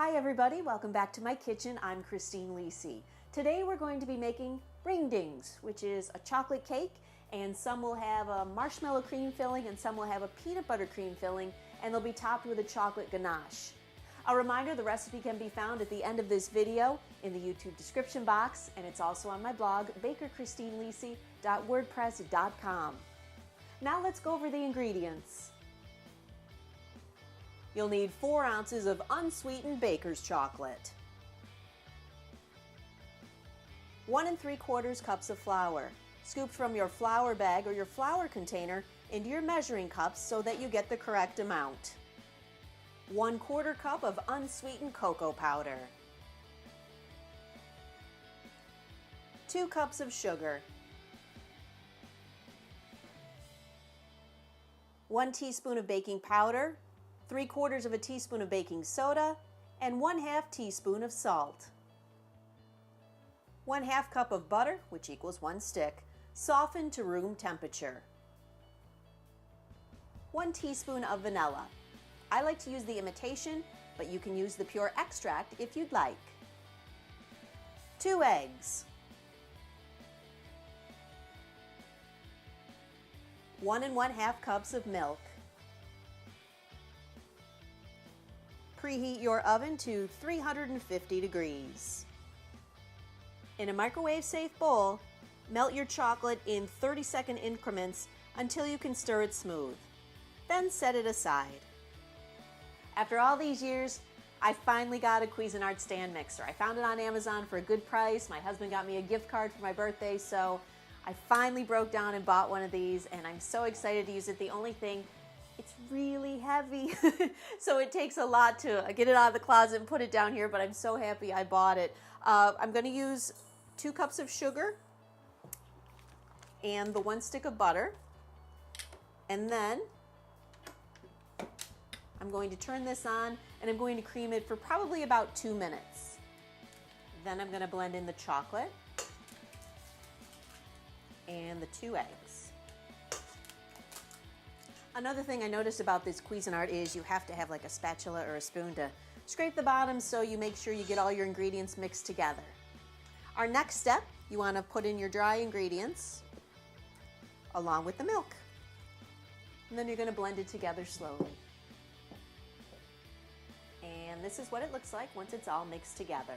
Hi everybody, welcome back to my kitchen. I'm Christine Lisi. Today we're going to be making ring dings, which is a chocolate cake, and some will have a marshmallow cream filling and some will have a peanut butter cream filling, and they'll be topped with a chocolate ganache. A reminder, the recipe can be found at the end of this video in the YouTube description box, and it's also on my blog, bakerchristinelisi.wordpress.com. Now let's go over the ingredients. You'll need 4 ounces of unsweetened baker's chocolate, 1 3/4 cups of flour, scooped from your flour bag or your flour container into your measuring cups so that you get the correct amount, 1/4 cup of unsweetened cocoa powder, 2 cups of sugar, 1 teaspoon of baking powder, 3/4 of a teaspoon of baking soda, and 1/2 teaspoon of salt. 1/2 cup of butter, which equals 1 stick, softened to room temperature. 1 teaspoon of vanilla. I like to use the imitation, but you can use the pure extract if you'd like. 2 eggs. 1 1/2 cups of milk. Preheat your oven to 350 degrees. In a microwave-safe bowl, melt your chocolate in 30-second increments until you can stir it smooth. Then set it aside. After all these years, I finally got a Cuisinart stand mixer. I found it on Amazon for a good price. My husband got me a gift card for my birthday, so I finally broke down and bought one of these, and I'm so excited to use it. The only thing, it's really heavy, so it takes a lot to get it out of the closet and put it down here, but I'm so happy I bought it. I'm going to use 2 cups of sugar and the 1 stick of butter, and then I'm going to turn this on and I'm going to cream it for probably about 2 minutes. Then I'm going to blend in the chocolate and the 2 eggs. Another thing I noticed about this Cuisinart is you have to have like a spatula or a spoon to scrape the bottom so you make sure you get all your ingredients mixed together. Our next step, you want to put in your dry ingredients along with the milk. And then you're going to blend it together slowly. And this is what it looks like once it's all mixed together.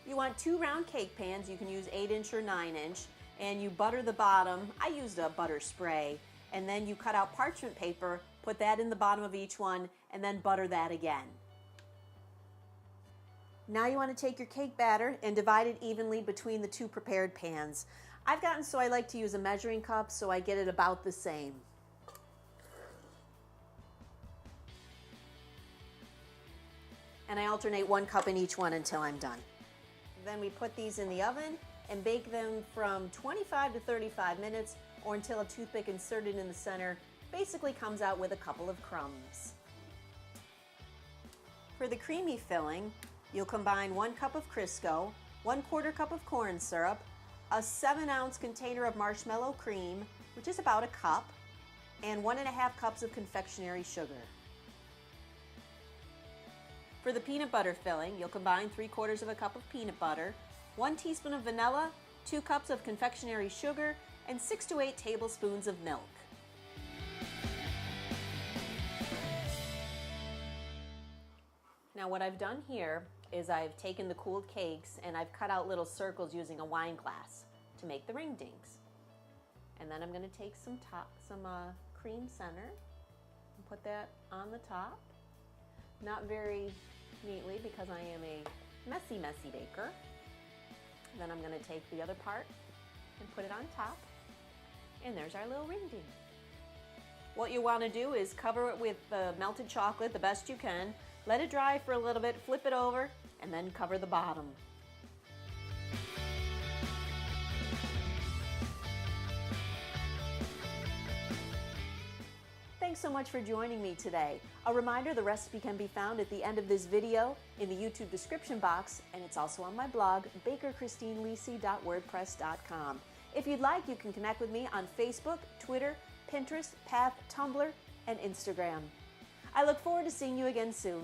You want 2 round cake pans. You can use 8-inch or 9-inch. And you butter the bottom. I used a butter spray, and then you cut out parchment paper, put that in the bottom of each one, and then butter that again. Now you want to take your cake batter and divide it evenly between the 2 prepared pans. I've gotten so I like to use a measuring cup, so I get it about the same. And I alternate 1 cup in each one until I'm done. Then we put these in the oven and bake them from 25 to 35 minutes or until a toothpick inserted in the center basically comes out with a couple of crumbs. For the creamy filling, you'll combine 1 cup of Crisco, 1/4 cup of corn syrup, a 7-ounce container of marshmallow cream, which is about a cup, and 1 1/2 cups of confectionery sugar. For the peanut butter filling, you'll combine 3/4 cup of peanut butter, 1 teaspoon of vanilla, 2 cups of confectionery sugar, and 6 to 8 tablespoons of milk. Now what I've done here is I've taken the cooled cakes and I've cut out little circles using a wine glass to make the ring dings. And then I'm going to take some cream center and put that on the top. Not very neatly because I am a messy baker. Then I'm going to take the other part and put it on top, and there's our little ring ding. What you want to do is cover it with the melted chocolate the best you can, let it dry for a little bit, flip it over, and then cover the bottom. Thanks so much for joining me today. A reminder, the recipe can be found at the end of this video in the YouTube description box, and it's also on my blog, bakerchristinelisi.wordpress.com. If you'd like, you can connect with me on Facebook, Twitter, Pinterest, Path, Tumblr, and Instagram. I look forward to seeing you again soon.